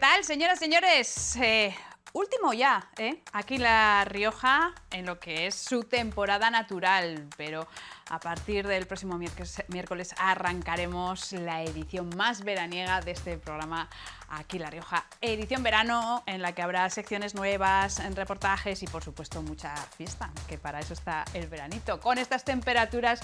tal, señoras, señores? Último ya, aquí La Rioja en lo que es su temporada natural, pero a partir del próximo miércoles arrancaremos la edición más veraniega de este programa Aquí La Rioja, edición verano, en la que habrá secciones nuevas, reportajes y por supuesto mucha fiesta, que para eso está el veranito, con estas temperaturas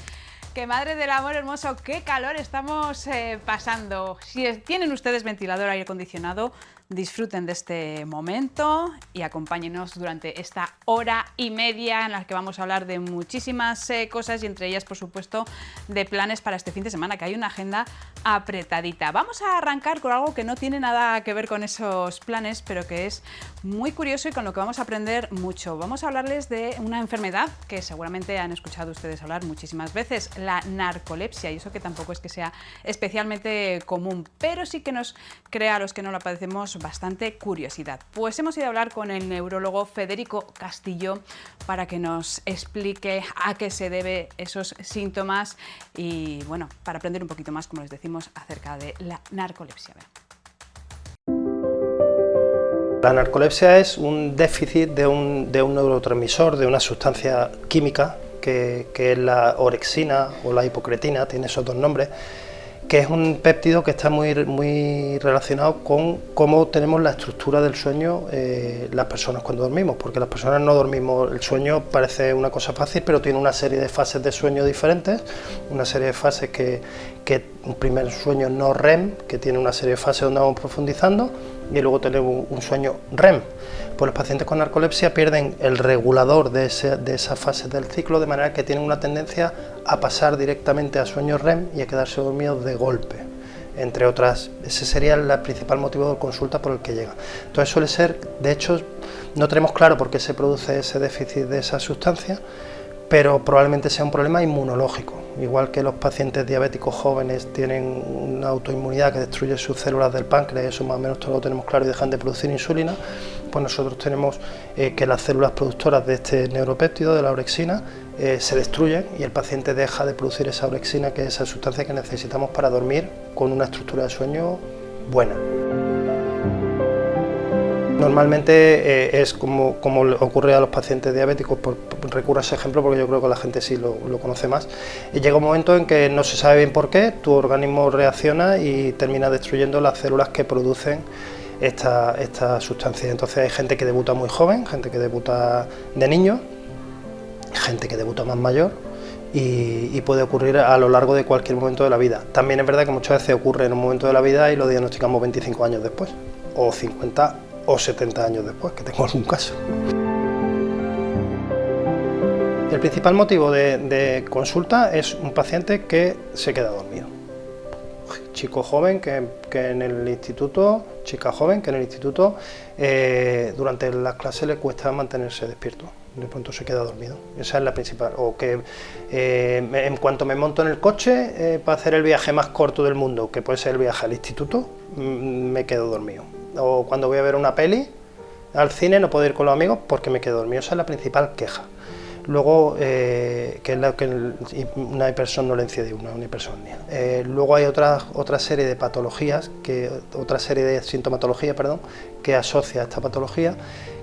que, madre del amor hermoso, qué calor estamos pasando. Si tienen ustedes ventilador, aire acondicionado, disfruten de este momento y acompáñenos durante esta hora y media en la que vamos a hablar de muchísimas cosas y entre ellas, por supuesto, de planes para este fin de semana, que hay una agenda apretadita. Vamos a arrancar con algo que no tiene nada que ver con esos planes, pero que es muy curioso y con lo que vamos a aprender mucho. Vamos a hablarles de una enfermedad que seguramente han escuchado ustedes hablar muchísimas veces, la narcolepsia, y eso que tampoco es que sea especialmente común, pero sí que nos crea a los que no la padecemos bastante curiosidad. Pues hemos ido a hablar con el neurólogo Federico Castillo para que nos explique a qué se debe esos síntomas y, bueno, para aprender un poquito más, como les decimos, acerca de la narcolepsia. La narcolepsia es un déficit de un neurotransmisor, de una sustancia química que es la orexina o la hipocretina, tiene esos dos nombres, que es un péptido que está muy relacionado con cómo tenemos la estructura del sueño las personas cuando dormimos, porque las personas no dormimos, el sueño parece una cosa fácil, pero tiene una serie de fases de sueño diferentes, una serie de fases que un primer sueño no REM, que tiene una serie de fases donde vamos profundizando, y luego tenemos un sueño REM. Pues los pacientes con narcolepsia pierden el regulador de esas fases del ciclo, de manera que tienen una tendencia a pasar directamente a sueños REM y a quedarse dormidos de golpe, entre otras. Ese sería el principal motivo de consulta por el que llega. Entonces suele ser, de hecho, no tenemos claro por qué se produce ese déficit de esa sustancia, pero probablemente sea un problema inmunológico. Igual que los pacientes diabéticos jóvenes tienen una autoinmunidad que destruye sus células del páncreas, eso más o menos todo lo tenemos claro y dejan de producir insulina, pues nosotros tenemos que las células productoras de este neuropéptido, de la orexina, se destruyen y el paciente deja de producir esa orexina, que es esa sustancia que necesitamos para dormir con una estructura de sueño buena. Normalmente es como ocurre a los pacientes diabéticos, recurro a ese ejemplo porque yo creo que la gente sí lo conoce más. Y llega un momento en que no se sabe bien por qué, tu organismo reacciona y termina destruyendo las células que producen esta sustancia. Entonces hay gente que debuta muy joven, gente que debuta de niño, gente que debuta más mayor y puede ocurrir a lo largo de cualquier momento de la vida. También es verdad que muchas veces ocurre en un momento de la vida y lo diagnosticamos 25 años después, o 50 o 70 años después, que tengo algún caso. El principal motivo de consulta es un paciente que se queda dormido. Chico joven que en el instituto, chica joven que en el instituto durante las clases le cuesta mantenerse despierto, de pronto se queda dormido. Esa es la principal. O que en cuanto me monto en el coche para hacer el viaje más corto del mundo, que puede ser el viaje al instituto, me quedo dormido. O cuando voy a ver una peli al cine no puedo ir con los amigos porque me quedo dormido. Esa es la principal queja. Luego, que es la que una hipersomnolencia de una hipersomnia. Luego hay otra serie de patologías, otra serie de sintomatología, que asocia a esta patología,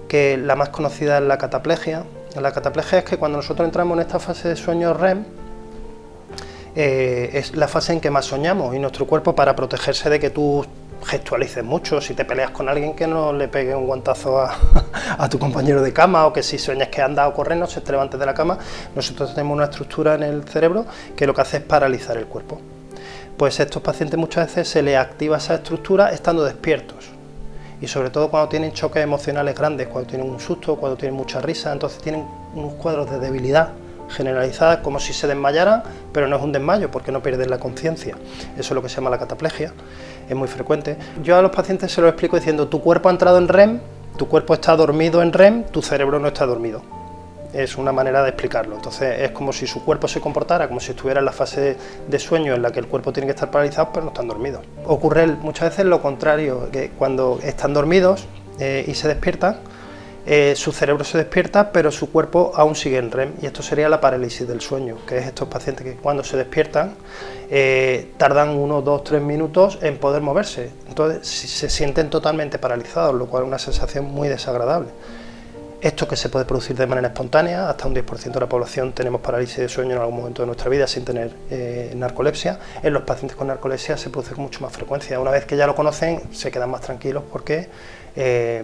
que la más conocida es la cataplegia. La cataplegia es que cuando nosotros entramos en esta fase de sueño REM, es la fase en que más soñamos y nuestro cuerpo, para protegerse de que tú gestualices mucho, si te peleas con alguien, que no le pegue un guantazo a tu compañero de cama, o que si sueñas que andas o corres no se te levantes de la cama. Nosotros tenemos una estructura en el cerebro que lo que hace es paralizar el cuerpo. Pues a estos pacientes muchas veces se les activa esa estructura estando despiertos, y sobre todo cuando tienen choques emocionales grandes, cuando tienen un susto, cuando tienen mucha risa, entonces tienen unos cuadros de debilidad generalizada, como si se desmayaran, pero no es un desmayo porque no pierden la conciencia. Eso es lo que se llama la cataplegia, es muy frecuente. Yo a los pacientes se lo explico diciendo: tu cuerpo ha entrado en REM, tu cuerpo está dormido en REM, tu cerebro no está dormido. Es una manera de explicarlo. Entonces es como si su cuerpo se comportara como si estuviera en la fase de sueño en la que el cuerpo tiene que estar paralizado, pero no están dormidos. Ocurre muchas veces lo contrario, que cuando están dormidos y se despiertan, su cerebro se despierta, pero su cuerpo aún sigue en REM, y esto sería la parálisis del sueño, que es estos pacientes que cuando se despiertan tardan 1, 2, 3 minutos en poder moverse, entonces se sienten totalmente paralizados, lo cual es una sensación muy desagradable. Esto que se puede producir de manera espontánea, hasta un 10% de la población tenemos parálisis de sueño en algún momento de nuestra vida sin tener narcolepsia. En los pacientes con narcolepsia se produce con mucho más frecuencia. Una vez que ya lo conocen, se quedan más tranquilos porque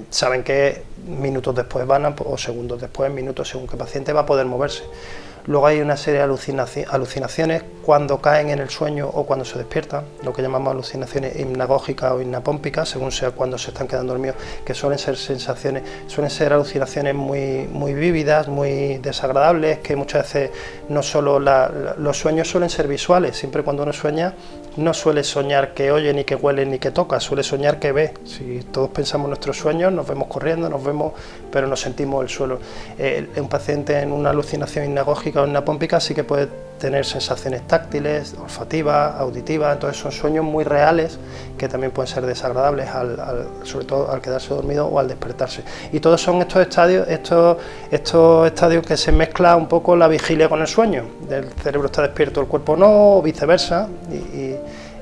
saben que minutos después o segundos después, minutos según qué paciente, va a poder moverse. Luego hay una serie de alucinaciones cuando caen en el sueño o cuando se despiertan, lo que llamamos alucinaciones hipnagógicas o hipnapómpicas, según sea cuando se están quedando dormidos, que suelen ser alucinaciones muy vívidas, muy desagradables, que muchas veces no solo los sueños suelen ser visuales, siempre cuando uno sueña no suele soñar que oye, ni que huele, ni que toca, suele soñar que ve. Si todos pensamos en nuestros sueños, nos vemos corriendo, pero no sentimos el suelo. Un paciente en una alucinación hipnagógica o hipnapómpica sí que puede tener sensaciones táctiles, olfativas, auditivas, entonces son sueños muy reales que también pueden ser desagradables, sobre todo al quedarse dormido o al despertarse. Y todos son estos estadios que se mezcla un poco la vigilia con el sueño, el cerebro está despierto, el cuerpo no, o viceversa,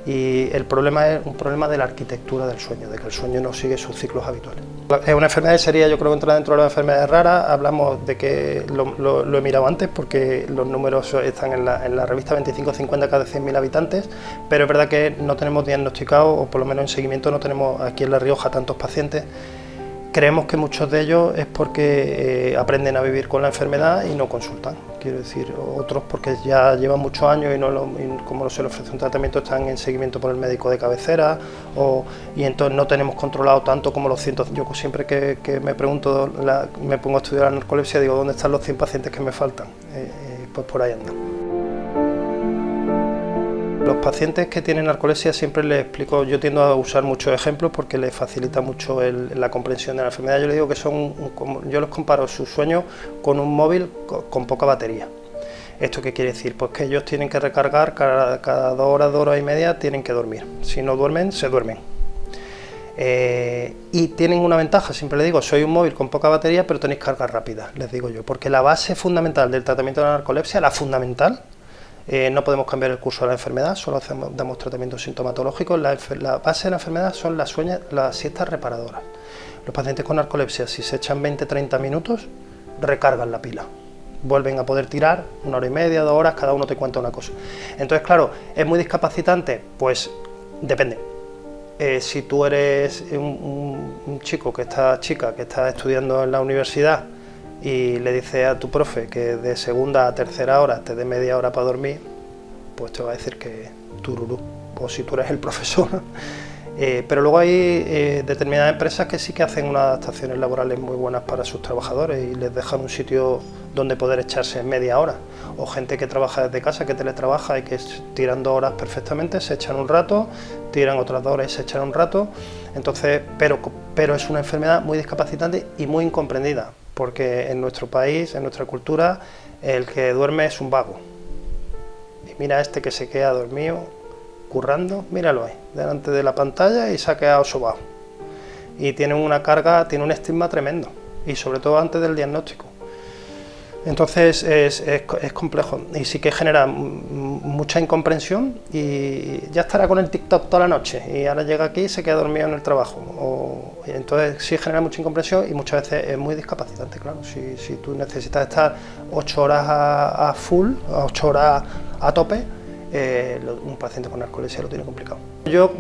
y el problema es un problema de la arquitectura del sueño, de que el sueño no sigue sus ciclos habituales. Es una enfermedad, yo creo que entra dentro de las enfermedades raras. Hablamos de que lo he mirado antes porque los números están en la revista 25-50 cada 100.000 habitantes, pero es verdad que no tenemos diagnosticado, o por lo menos en seguimiento no tenemos aquí en La Rioja tantos pacientes. Creemos que muchos de ellos es porque aprenden a vivir con la enfermedad y no consultan. Quiero decir, otros porque ya llevan muchos años y como se les ofrece un tratamiento están en seguimiento por el médico de cabecera y entonces no tenemos controlado tanto como los cientos. Yo siempre que me pregunto, me pongo a estudiar la narcolepsia, digo, ¿dónde están los 100 pacientes que me faltan? Pues por ahí andan. Los pacientes que tienen narcolepsia siempre les explico, yo tiendo a usar muchos ejemplos porque les facilita mucho la comprensión de la enfermedad. Yo les digo que yo los comparo sus sueños con un móvil con poca batería. ¿Esto qué quiere decir? Pues que ellos tienen que recargar cada 2 horas, 2 horas y media tienen que dormir. Si no duermen, se duermen. Y tienen una ventaja, siempre les digo, soy un móvil con poca batería, pero tenéis carga rápida, les digo yo, porque la base fundamental del tratamiento de la narcolepsia, la fundamental, no podemos cambiar el curso de la enfermedad, solo damos tratamiento sintomatológico. La base de la enfermedad son las siestas reparadoras. Los pacientes con narcolepsia, si se echan 20-30 minutos, recargan la pila. Vuelven a poder tirar 1 hora y media, 2 horas, cada uno te cuenta una cosa. Entonces, claro, ¿es muy discapacitante? Pues depende. Si tú eres un chica que está estudiando en la universidad y le dices a tu profe que de segunda a tercera hora te dé media hora para dormir, pues te va a decir que tururú, o si tú eres el profesor. Pero luego hay determinadas empresas que sí que hacen unas adaptaciones laborales muy buenas para sus trabajadores y les dejan un sitio donde poder echarse media hora. O gente que trabaja desde casa, que teletrabaja y que tiran 2 horas perfectamente, se echan un rato, tiran otras 2 horas y se echan un rato. Entonces, pero es una enfermedad muy discapacitante y muy incomprendida, porque en nuestro país, en nuestra cultura, el que duerme es un vago. Y mira este que se queda dormido, currando, míralo ahí, delante de la pantalla y se ha quedado sobao. Y tiene una carga, tiene un estigma tremendo, y sobre todo antes del diagnóstico. Entonces es complejo y sí que genera mucha incomprensión y ya estará con el TikTok toda la noche y ahora llega aquí y se queda dormido en el trabajo. Entonces sí genera mucha incomprensión y muchas veces es muy discapacitante, claro. Si tú necesitas estar 8 horas a full, 8 horas a tope, un paciente con narcolepsia lo tiene complicado. Yo,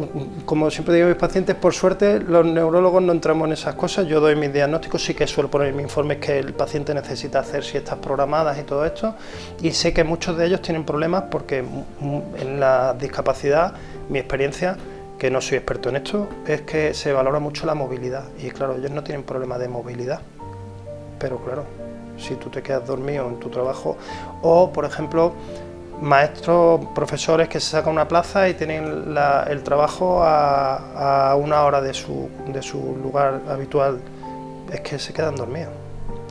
como siempre digo a mis pacientes, por suerte los neurólogos no entramos en esas cosas. Yo doy mis diagnósticos, sí que suelo poner en mis informes que el paciente necesita hacer siestas programadas y todo esto, y sé que muchos de ellos tienen problemas porque en la discapacidad, mi experiencia, que no soy experto en esto, es que se valora mucho la movilidad y claro, ellos no tienen problemas de movilidad, pero claro, si tú te quedas dormido en tu trabajo o, por ejemplo, maestros, profesores que se sacan una plaza y tienen el trabajo a 1 hora de su lugar habitual, es que se quedan dormidos,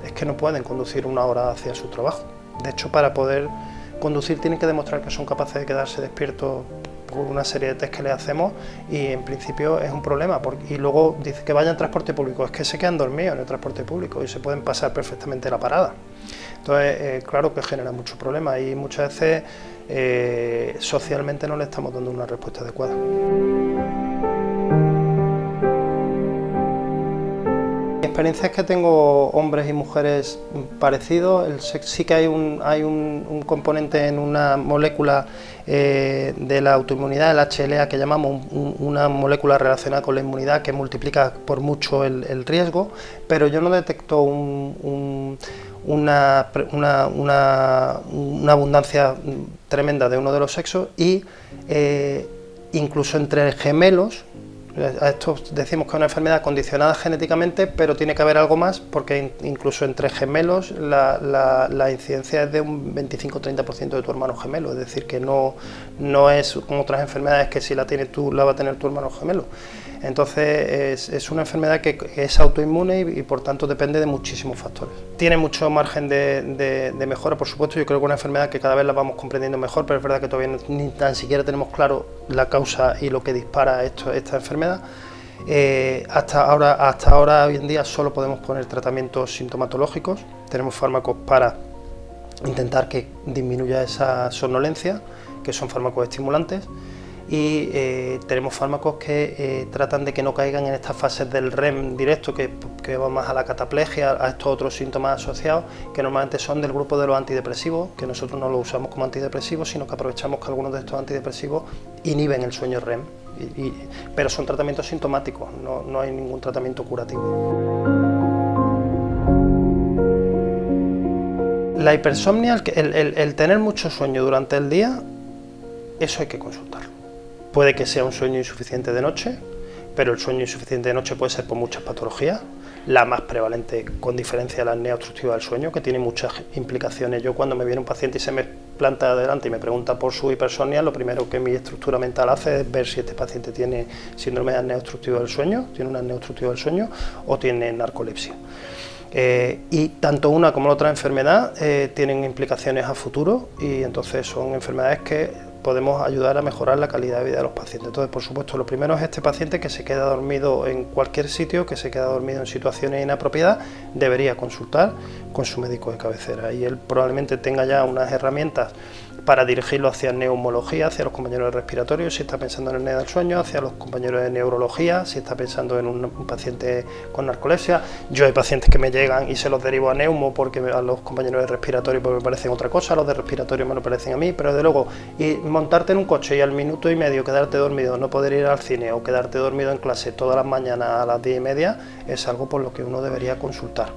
es que no pueden conducir 1 hora hacia su trabajo. De hecho, para poder conducir tienen que demostrar que son capaces de quedarse despiertos por una serie de test que le hacemos y en principio es un problema. Y luego dice que vayan en transporte público, es que se quedan dormidos en el transporte público y se pueden pasar perfectamente la parada. Entonces, claro que genera muchos problemas y muchas veces socialmente no le estamos dando una respuesta adecuada. Mi experiencia es que tengo hombres y mujeres parecidos. Sí que hay un componente en una molécula de la autoinmunidad, el HLA, que llamamos una molécula relacionada con la inmunidad que multiplica por mucho el riesgo, pero yo no detecto una abundancia tremenda de uno de los sexos y incluso entre gemelos. A esto decimos que es una enfermedad condicionada genéticamente, pero tiene que haber algo más porque incluso entre gemelos la incidencia es de un 25-30% de tu hermano gemelo, es decir, que no es como otras enfermedades que si la tienes tú la va a tener tu hermano gemelo. Entonces es una enfermedad que es autoinmune y por tanto depende de muchísimos factores. Tiene mucho margen de mejora, por supuesto. Yo creo que es una enfermedad que cada vez la vamos comprendiendo mejor, pero es verdad que todavía ni tan siquiera tenemos claro la causa y lo que dispara esta enfermedad. Hasta ahora, hoy en día, solo podemos poner tratamientos sintomatológicos. Tenemos fármacos para intentar que disminuya esa somnolencia, que son fármacos estimulantes. Y tenemos fármacos que tratan de que no caigan en estas fases del REM directo, que va más a la cataplegia, a estos otros síntomas asociados, que normalmente son del grupo de los antidepresivos, que nosotros no los usamos como antidepresivos, sino que aprovechamos que algunos de estos antidepresivos inhiben el sueño REM, pero son tratamientos sintomáticos, no hay ningún tratamiento curativo. La hipersomnia, el tener mucho sueño durante el día, eso hay que consultarlo. Puede que sea un sueño insuficiente de noche, pero el sueño insuficiente de noche puede ser por muchas patologías. La más prevalente, con diferencia, la apnea obstructiva del sueño, que tiene muchas implicaciones. Yo, cuando me viene un paciente y se me planta delante y me pregunta por su hipersomnia, lo primero que mi estructura mental hace es ver si este paciente tiene síndrome de apnea obstructiva del sueño, tiene una apnea obstructiva del sueño o tiene narcolepsia. Y tanto una como la otra enfermedad tienen implicaciones a futuro y entonces son enfermedades que podemos ayudar a mejorar la calidad de vida de los pacientes. Entonces, por supuesto, lo primero es este paciente que se queda dormido en cualquier sitio, que se queda dormido en situaciones inapropiadas, debería consultar con su médico de cabecera y él probablemente tenga ya unas herramientas para dirigirlo hacia neumología, hacia los compañeros de respiratorio, si está pensando en el apnea del sueño, hacia los compañeros de neurología, si está pensando en un paciente con narcolepsia. Yo hay pacientes que me llegan y se los derivo a neumo porque a los compañeros de respiratorio pues me parecen otra cosa, los de respiratorio me lo parecen a mí, pero desde luego, y montarte en un coche y al minuto y medio quedarte dormido, no poder ir al cine o quedarte dormido en clase todas las mañanas a las 10:30 es algo por lo que uno debería consultar.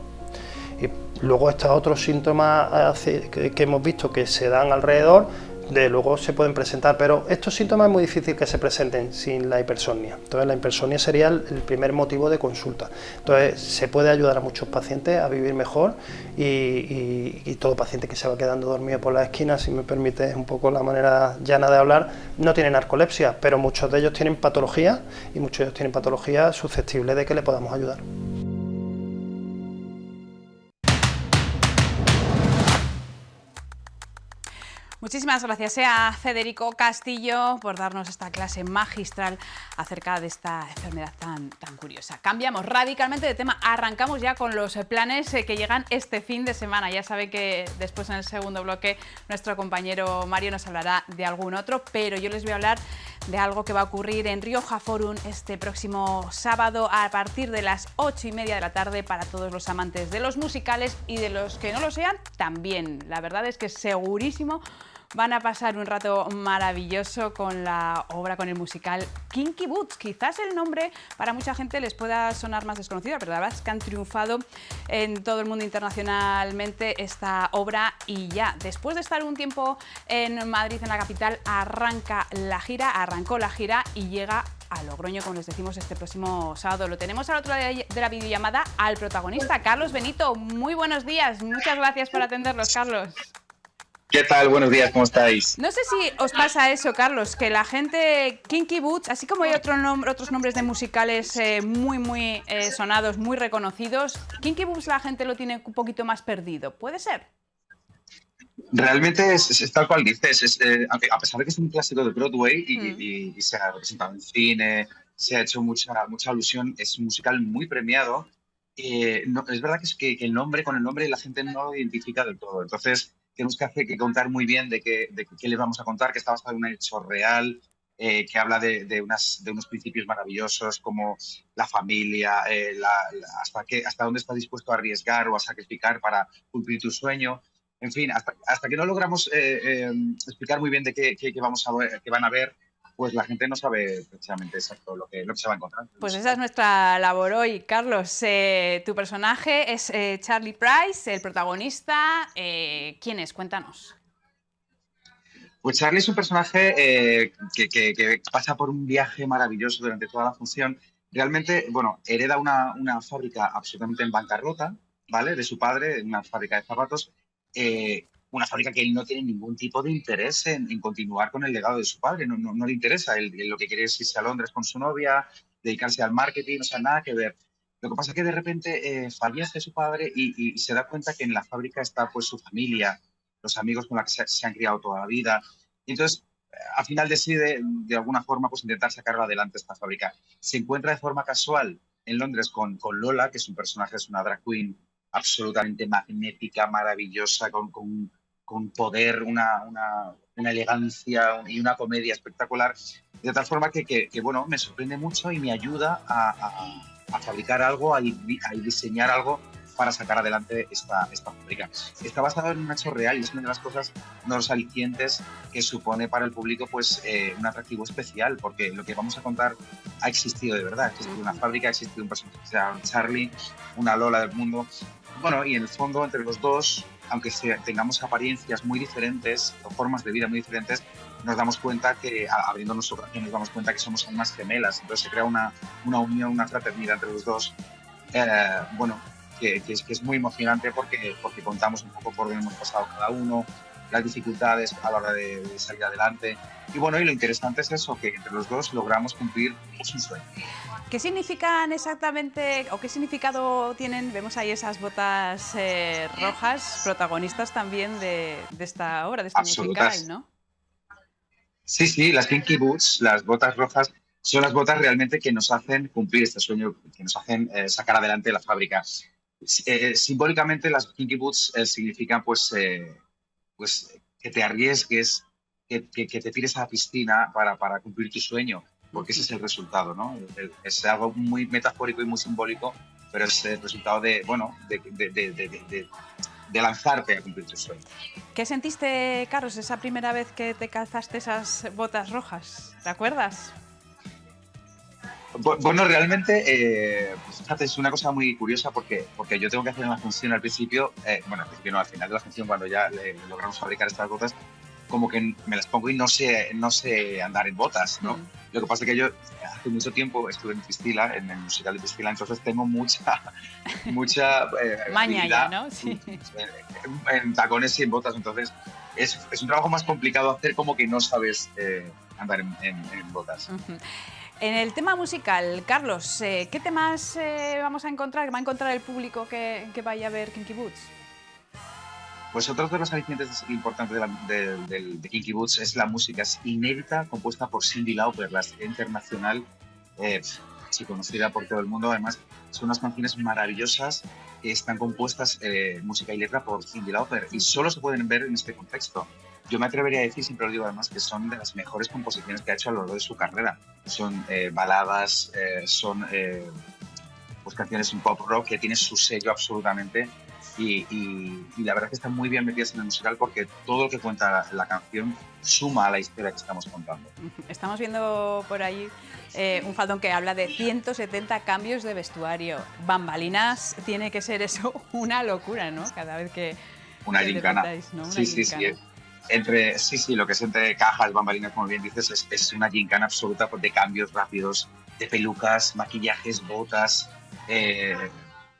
Y luego estos otros síntomas que hemos visto que se dan alrededor, de luego se pueden presentar, pero estos síntomas es muy difícil que se presenten sin la hipersomnia. Entonces la hipersomnia sería el primer motivo de consulta. Entonces se puede ayudar a muchos pacientes a vivir mejor y todo paciente que se va quedando dormido por las esquinas, si me permite un poco la manera llana de hablar, no tiene narcolepsia, pero muchos de ellos tienen patología y muchos de ellos tienen patologías susceptibles de que le podamos ayudar. Muchísimas gracias a Federico Castillo por darnos esta clase magistral acerca de esta enfermedad tan curiosa. Cambiamos radicalmente de tema, arrancamos ya con los planes que llegan este fin de semana. Ya sabe que después, en el segundo bloque, nuestro compañero Mario nos hablará de algún otro, pero yo les voy a hablar de algo que va a ocurrir en Rioja Forum este próximo sábado a partir de las 8:30 de la tarde para todos los amantes de los musicales y de los que no lo sean también. La verdad es que segurísimo van a pasar un rato maravilloso con la obra, con el musical Kinky Boots. Quizás el nombre para mucha gente les pueda sonar más desconocido, pero la verdad es que han triunfado en todo el mundo internacionalmente esta obra y ya, después de estar un tiempo en Madrid, en la capital, arrancó la gira y llega a Logroño, como les decimos, este próximo sábado. Lo tenemos al otro lado de la videollamada al protagonista, Carlos Benito. Muy buenos días, muchas gracias por atendernos, Carlos. ¿Qué tal? Buenos días, ¿cómo estáis? No sé si os pasa eso, Carlos, que la gente, Kinky Boots, así como hay otros nombres de musicales muy sonados, muy reconocidos, Kinky Boots la gente lo tiene un poquito más perdido, ¿puede ser? Realmente es tal cual dices, a pesar de que es un clásico de Broadway Mm. y se ha representado en cine, se ha hecho mucha alusión, es un musical muy premiado. Es verdad que el nombre, con el nombre la gente no lo identifica del todo. Entonces tenemos que contar muy bien qué le vamos a contar, que está basado en un hecho real, que habla de unos principios maravillosos como la familia, hasta dónde estás dispuesto a arriesgar o a sacrificar para cumplir tu sueño. En fin, hasta que no logramos explicar muy bien de qué vamos a ver, qué van a ver, pues la gente no sabe precisamente exacto lo que se va a encontrar en el Pues esa es musical. nuestra labor hoy, Carlos. Tu personaje es Charlie Price, el protagonista. ¿Quién es? Cuéntanos. Pues Charlie es un personaje que pasa por un viaje maravilloso durante toda la función. Realmente, bueno, hereda una fábrica absolutamente en bancarrota, ¿vale? De su padre, una fábrica de zapatos. Una fábrica que él no tiene ningún tipo de interés en continuar con el legado de su padre. No le interesa. Él lo que quiere es irse a Londres con su novia, dedicarse al marketing, o sea, nada que ver. Lo que pasa es que de repente fallece su padre y se da cuenta que en la fábrica está pues su familia, los amigos con los que se han criado toda la vida. Y entonces, al final decide, de alguna forma, pues intentar sacarlo adelante esta fábrica. Se encuentra de forma casual en Londres con Lola, que es un personaje, es una drag queen absolutamente magnética, maravillosa, con poder, una elegancia y una comedia espectacular. De tal forma bueno, me sorprende mucho y me ayuda a fabricar algo, a diseñar algo para sacar adelante esta fábrica. Está basado en un hecho real y es una de las cosas, uno de los alicientes que supone para el público pues un atractivo especial, porque lo que vamos a contar ha existido de verdad. Ha existido una fábrica, ha existido un personaje que se llama Charlie, una Lola del mundo. Bueno, y en el fondo entre los dos, aunque tengamos apariencias muy diferentes o formas de vida muy diferentes, nos damos cuenta que, abriendo nuestro corazón, nos damos cuenta que somos almas gemelas. Entonces se crea una unión, una fraternidad entre los dos. Bueno, que es muy emocionante porque contamos un poco por dónde hemos pasado cada uno, las dificultades a la hora de salir adelante. Y bueno, y lo interesante es eso, que entre los dos logramos cumplir pues, un sueño. ¿Qué significan exactamente o qué significado tienen? Vemos ahí esas botas rojas, protagonistas también de esta obra, de este musical, Absolutas. ¿no? Sí, sí, las Kinky Boots, las botas rojas, son las botas realmente que nos hacen cumplir este sueño, que nos hacen sacar adelante la fábrica. Simbólicamente, las Kinky Boots significan pues que te arriesgues, que te tires a la piscina para cumplir tu sueño, porque ese es el resultado, ¿no? Es algo muy metafórico y muy simbólico, pero es el resultado bueno, de lanzarte a cumplir tu sueño. ¿Qué sentiste, Carlos, esa primera vez que te calzaste esas botas rojas? ¿Te acuerdas? Bueno, realmente, pues fíjate, es una cosa muy curiosa porque yo tengo que hacer una función al principio, bueno, al principio no, al final de la función, cuando ya logramos fabricar estas botas, como que me las pongo y no sé andar en botas, ¿no? Mm. Lo que pasa es que yo hace mucho tiempo estuve en Priscila, en el musical de Priscila, entonces tengo mucha Maña ya, habilidad ¿no? Sí. en tacones y en botas, entonces es un trabajo más complicado hacer como que no sabes andar en botas. Ujú. En el tema musical, Carlos, ¿qué temas vamos a encontrar? ¿Va a encontrar el público que vaya a ver Kinky Boots? Pues otro de los alicientes importantes de Kinky Boots es la música. Es inédita, compuesta por Cyndi Lauper, la estrella internacional, sí, conocida por todo el mundo. Además, son unas canciones maravillosas que están compuestas, música y letra, por Cyndi Lauper y solo se pueden ver en este contexto. Yo me atrevería a decir, siempre lo digo además, que son de las mejores composiciones que ha hecho a lo largo de su carrera. Son baladas, son pues canciones en pop rock que tienen su sello absolutamente y la verdad es que están muy bien metidas en el musical porque todo lo que cuenta la canción suma a la historia que estamos contando. Estamos viendo por ahí un faldón que habla de 170 cambios de vestuario. Bambalinas, tiene que ser eso una locura, ¿no? Cada vez que Una gincana. interpretáis, ¿no? Una Sí, gincana. sí, lo que es entre cajas, bambalinas, como bien dices, es una gincana absoluta de cambios rápidos, de pelucas, maquillajes, botas,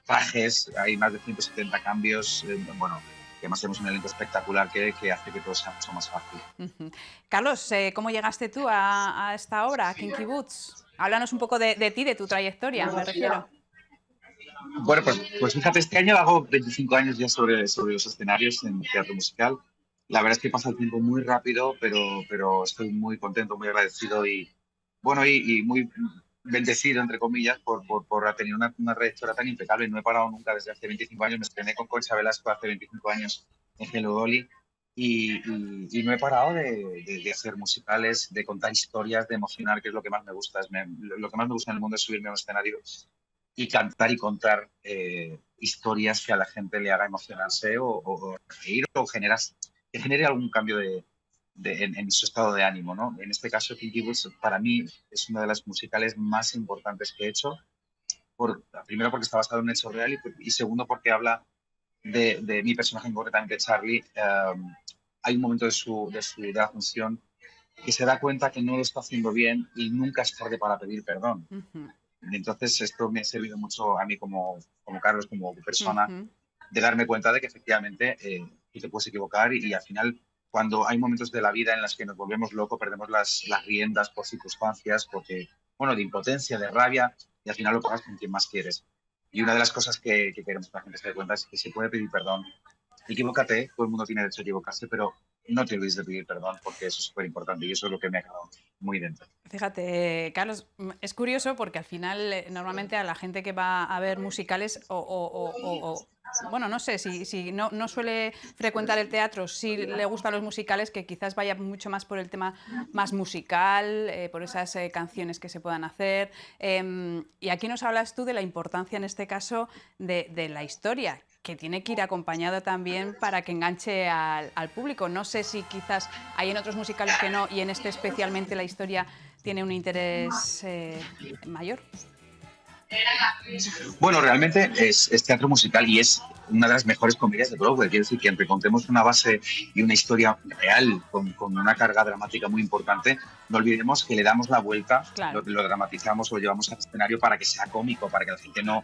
trajes. Hay más de 170 cambios. Bueno, que además tenemos un elenco espectacular que hace que todo sea mucho más fácil. Ujú. Carlos, ¿cómo llegaste tú a esta obra, a Kinky Boots? Háblanos un poco de ti, de tu trayectoria, me refiero. Bueno, pues fíjate, este año hago 25 años ya sobre los escenarios en teatro musical. La verdad es que pasa el tiempo muy rápido, pero estoy muy contento, muy agradecido y bueno, y muy bendecido, entre comillas, por tener una trayectoria tan impecable. No he parado nunca desde hace 25 años. Me estrené con Concha Velasco hace 25 años en Hello Dolly y no he parado de hacer musicales, de contar historias, de emocionar, que es lo que más me gusta. Lo que más me gusta en el mundo es subirme a un escenario y cantar y contar historias que a la gente le haga emocionarse o reír o que genere algún cambio en su estado de ánimo, ¿no? En este caso, Kinky Boots para mí es una de las musicales más importantes que he hecho, primero porque está basado en un hecho real y segundo porque habla de mi personaje, concretamente Charlie. Hay un momento de la función que se da cuenta que no lo está haciendo bien y nunca es tarde para pedir perdón. Ujú, Entonces, esto me ha servido mucho a mí como Carlos, como persona, ujú. de darme cuenta de que efectivamente tú te puedes equivocar y al final, cuando hay momentos de la vida en los que nos volvemos locos, perdemos las riendas por circunstancias, porque, bueno, de impotencia, de rabia, y al final lo pagas con quien más quieres. Y una de las cosas que queremos que la gente se dé cuenta es que se puede pedir perdón. Equivócate, todo el mundo tiene derecho a equivocarse, pero no te olvides de pedir perdón, porque eso es súper importante y eso es lo que me ha quedado muy dentro. Fíjate, Carlos, es curioso porque al final normalmente a la gente que va a ver musicales bueno, no sé, si no suele frecuentar el teatro, si le gustan los musicales, que quizás vaya mucho más por el tema más musical, por esas canciones que se puedan hacer. Y aquí nos hablas tú de la importancia, en este caso, de la historia, que tiene que ir acompañado también para que enganche al público. No sé si quizás hay en otros musicales que no, y en este especialmente la historia tiene un interés mayor. Bueno, realmente es teatro musical y es una de las mejores comedias de Broadway. Quiero decir que aunque contemos una base y una historia real con una carga dramática muy importante, no olvidemos que le damos la vuelta, Claro. lo dramatizamos o lo llevamos al escenario para que sea cómico, para que la gente no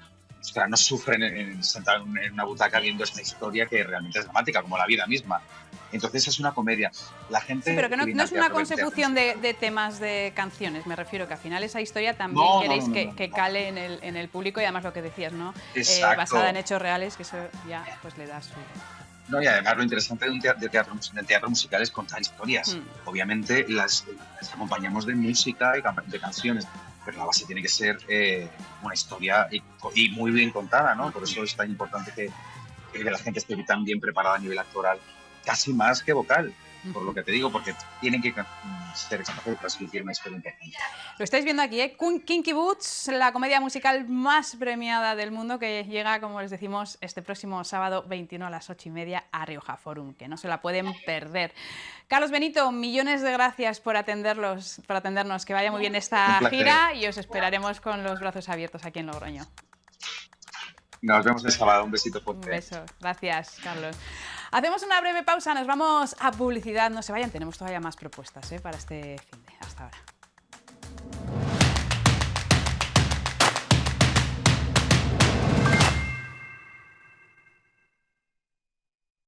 sufra sentado en una butaca viendo esta historia que realmente es dramática, como la vida misma. Entonces es una comedia. La Sí, pero gente que que viene no al es una teatro ve teatro consecución musical. de temas de canciones, me refiero, que al final esa historia también No, no, queréis no, no, no, que no. cale en el público y además lo que decías, ¿no? Basada en Exacto. hechos reales, que eso ya pues le da su... No, y además lo interesante del teatro musical es contar historias. Hmm. Obviamente las acompañamos de música y de canciones, pero la base tiene que ser una historia y muy bien contada, ¿no? Por eso es tan importante que la gente esté tan bien preparada a nivel actoral, casi más que vocal, por lo que te digo, porque tienen que ser capaces de transmitir una historia importante. Lo estáis viendo aquí, ¿eh? Kinky Boots, la comedia musical más premiada del mundo, que llega, como les decimos, este próximo sábado 21 a las 8:30 a Rioja Forum, que no se la pueden perder. Carlos Benito, millones de gracias por atendernos, que vaya muy bien Un esta placer. gira y os esperaremos con los brazos abiertos aquí en Logroño. Nos vemos el sábado. Un besito Un fuerte. beso. Gracias, Carlos. Hacemos una breve pausa, nos vamos a publicidad. No se vayan, tenemos todavía más propuestas para este fin de. Hasta ahora.